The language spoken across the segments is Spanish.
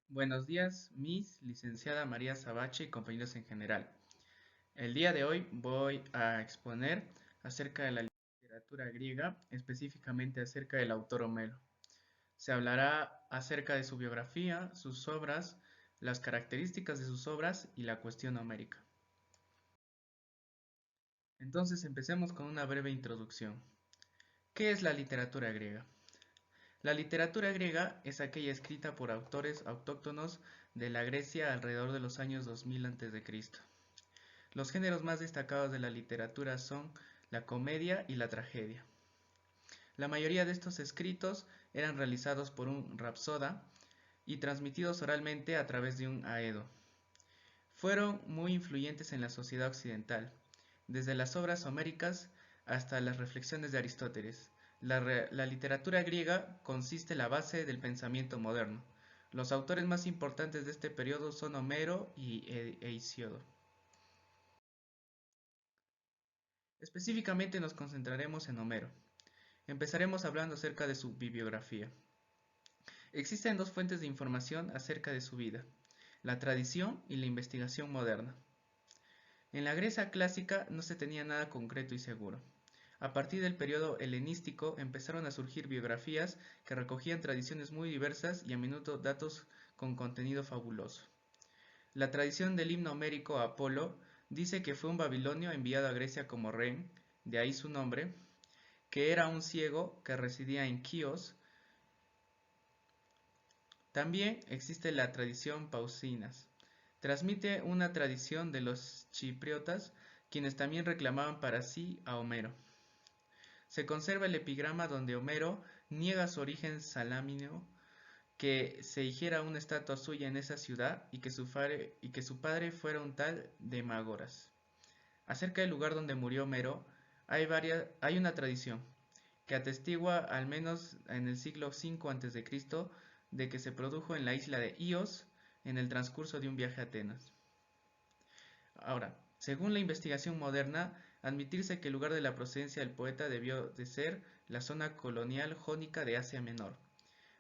Buenos días, Miss licenciada María Sabache y compañeros en general. El día de hoy voy a exponer acerca de la literatura griega, específicamente acerca del autor Homero. Se hablará acerca de su biografía, sus obras, las características de sus obras y la cuestión homérica. Entonces empecemos con una breve introducción. ¿Qué es la literatura griega? La literatura griega es aquella escrita por autores autóctonos de la Grecia alrededor de los años 2000 a.C. Los géneros más destacados de la literatura son la comedia y la tragedia. La mayoría de estos escritos eran realizados por un rapsoda y transmitidos oralmente a través de un aedo. Fueron muy influyentes en la sociedad occidental, desde las obras homéricas hasta las reflexiones de Aristóteles. La literatura griega consiste en la base del pensamiento moderno. Los autores más importantes de este periodo son Homero y Hesíodo. Específicamente nos concentraremos en Homero. Empezaremos hablando acerca de su bibliografía. Existen dos fuentes de información acerca de su vida: la tradición y la investigación moderna. En la Grecia clásica no se tenía nada concreto y seguro. A partir del periodo helenístico empezaron a surgir biografías que recogían tradiciones muy diversas y a menudo datos con contenido fabuloso. La tradición del himno homérico a Apolo dice que fue un babilonio enviado a Grecia como rey, de ahí su nombre, que era un ciego que residía en Quíos. También existe la tradición Pausinas. Transmite una tradición de los chipriotas, quienes también reclamaban para sí a Homero. Se conserva el epigrama donde Homero niega su origen salamino, que se hiciera una estatua suya en esa ciudad y que su padre fuera un tal Demágoras. Acerca del lugar donde murió Homero, hay una tradición que atestigua al menos en el siglo V a.C. de que se produjo en la isla de Ios en el transcurso de un viaje a Atenas. Ahora, según la investigación moderna, admitirse que el lugar de la procedencia del poeta debió de ser la zona colonial jónica de Asia Menor,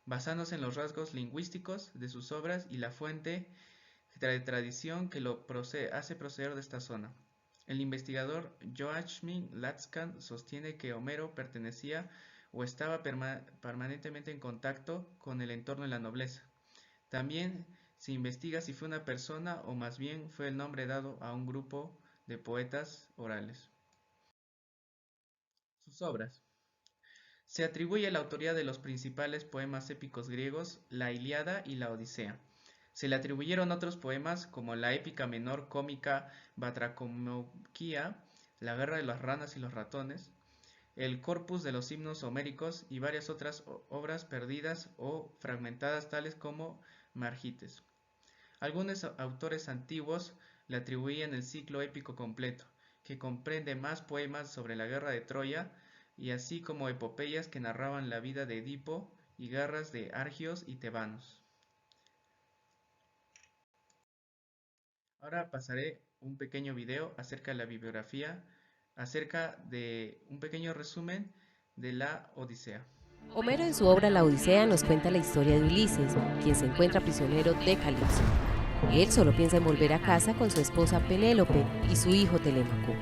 basándose en los rasgos lingüísticos de sus obras y la fuente de tradición que lo hace proceder de esta zona. El investigador Joachim Latskan sostiene que Homero pertenecía o estaba permanentemente en contacto con el entorno de la nobleza. También se investiga si fue una persona o más bien fue el nombre dado a un grupo de poetas orales. Sus obras. Se atribuye la autoría de los principales poemas épicos griegos, la Ilíada y la Odisea. Se le atribuyeron otros poemas como la épica menor cómica Batracomioquía, la guerra de las ranas y los ratones, el corpus de los himnos homéricos y varias otras obras perdidas o fragmentadas tales como Margites. Algunos autores antiguos le atribuían el ciclo épico completo, que comprende más poemas sobre la guerra de Troya y así como epopeyas que narraban la vida de Edipo y guerras de argios y tebanos. Ahora pasaré un pequeño video acerca de la bibliografía, acerca de un pequeño resumen de la Odisea. Homero en su obra La Odisea nos cuenta la historia de Ulises, quien se encuentra prisionero de Calipso. Él solo piensa en volver a casa con su esposa Penélope y su hijo Telémaco.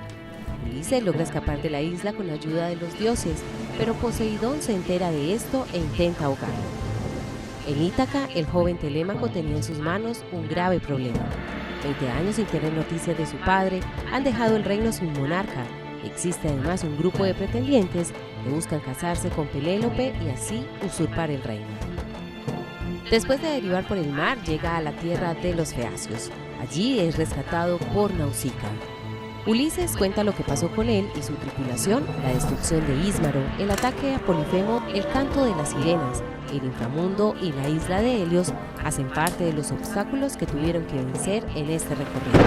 Ulises logra escapar de la isla con la ayuda de los dioses, pero Poseidón se entera de esto e intenta ahogarlo. En Ítaca, el joven Telémaco tenía en sus manos un grave problema. 20 años sin tener noticias de su padre han dejado el reino sin monarca. Existe además un grupo de pretendientes que buscan casarse con Penélope y así usurpar el reino. Después de derivar por el mar, llega a la tierra de los Feacios. Allí es rescatado por Nausicaa. Ulises cuenta lo que pasó con él y su tripulación, la destrucción de Ísmaro, el ataque a Polifemo, el canto de las sirenas, el inframundo y la isla de Helios hacen parte de los obstáculos que tuvieron que vencer en este recorrido.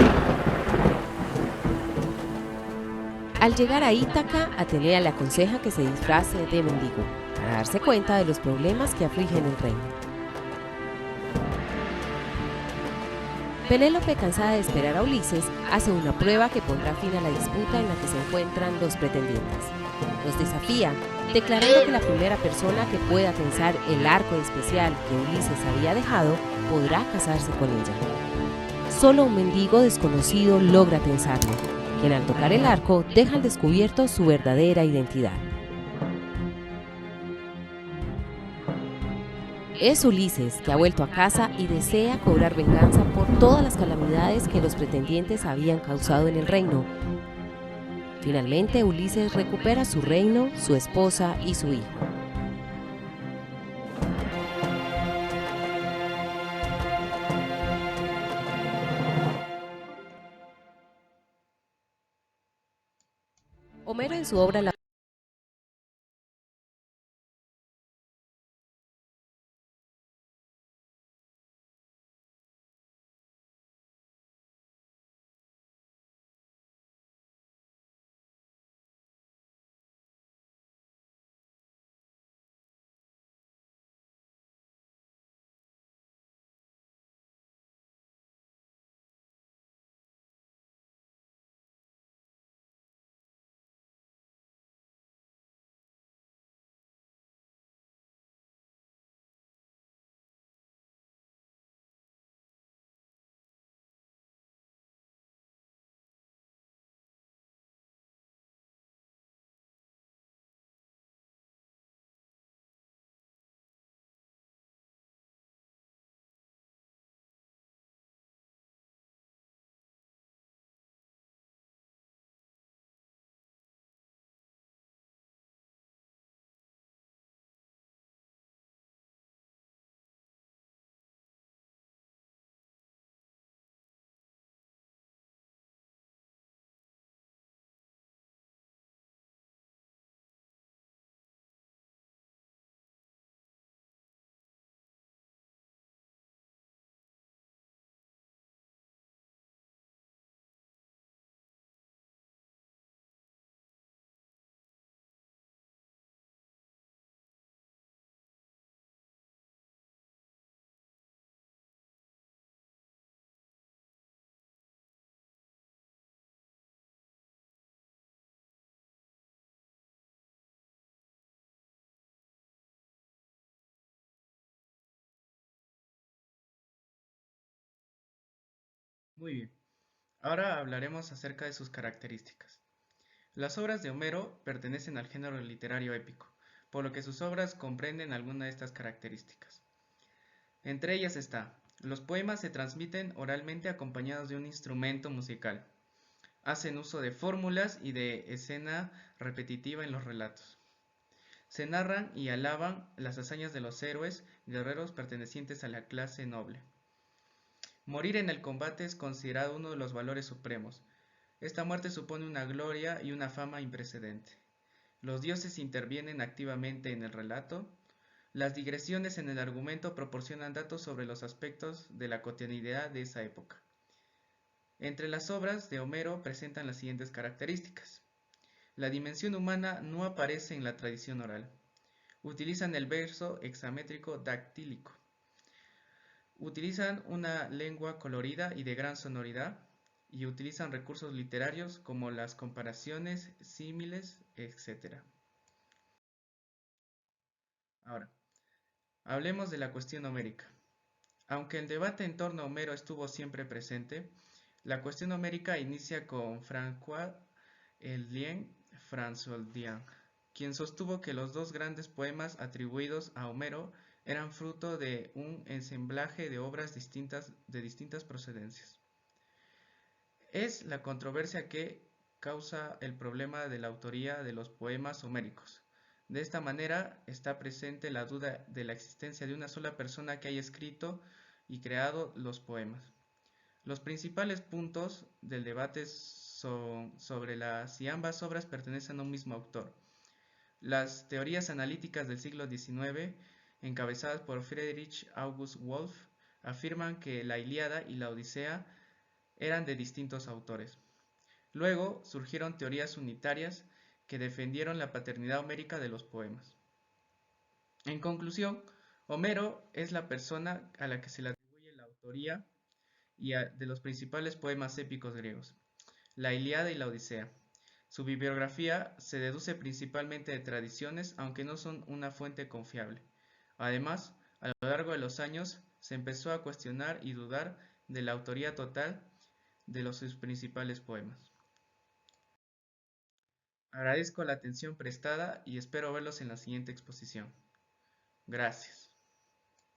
Al llegar a Ítaca, Atenea le aconseja que se disfrace de mendigo para darse cuenta de los problemas que afligen el reino. Penélope, cansada de esperar a Ulises, hace una prueba que pondrá fin a la disputa en la que se encuentran los pretendientes. Los desafía, declarando que la primera persona que pueda tensar el arco especial que Ulises había dejado podrá casarse con ella. Solo un mendigo desconocido logra tensarlo, quien al tocar el arco deja al descubierto su verdadera identidad. Es Ulises, que ha vuelto a casa y desea cobrar venganza por todas las calamidades que los pretendientes habían causado en el reino. Finalmente, Ulises recupera su reino, su esposa y su hijo. Homero, en su obra La Muy bien, ahora hablaremos acerca de sus características. Las obras de Homero pertenecen al género literario épico, por lo que sus obras comprenden alguna de estas características. Entre ellas está, los poemas se transmiten oralmente acompañados de un instrumento musical. Hacen uso de fórmulas y de escena repetitiva en los relatos. Se narran y alaban las hazañas de los héroes guerreros pertenecientes a la clase noble. Morir en el combate es considerado uno de los valores supremos. Esta muerte supone una gloria y una fama imprecedente. Los dioses intervienen activamente en el relato. Las digresiones en el argumento proporcionan datos sobre los aspectos de la cotidianidad de esa época. Entre las obras de Homero presentan las siguientes características. La dimensión humana no aparece en la tradición oral. Utilizan el verso hexamétrico dactílico. Utilizan una lengua colorida y de gran sonoridad, y utilizan recursos literarios como las comparaciones, símiles, etc. Ahora, hablemos de la cuestión homérica. Aunque el debate en torno a Homero estuvo siempre presente, la cuestión homérica inicia con François-Émile François-Dian, quien sostuvo que los dos grandes poemas atribuidos a Homero eran fruto de un ensamblaje de obras de distintas procedencias. Es la controversia que causa el problema de la autoría de los poemas homéricos. De esta manera está presente la duda de la existencia de una sola persona que haya escrito y creado los poemas. Los principales puntos del debate son sobre si ambas obras pertenecen a un mismo autor. Las teorías analíticas del siglo XIX, encabezadas por Friedrich August Wolff, afirman que la Ilíada y la Odisea eran de distintos autores. Luego surgieron teorías unitarias que defendieron la paternidad homérica de los poemas. En conclusión, Homero es la persona a la que se le atribuye la autoría y de los principales poemas épicos griegos, la Ilíada y la Odisea. Su bibliografía se deduce principalmente de tradiciones, aunque no son una fuente confiable. Además, a lo largo de los años se empezó a cuestionar y dudar de la autoría total de sus principales poemas. Agradezco la atención prestada y espero verlos en la siguiente exposición. Gracias.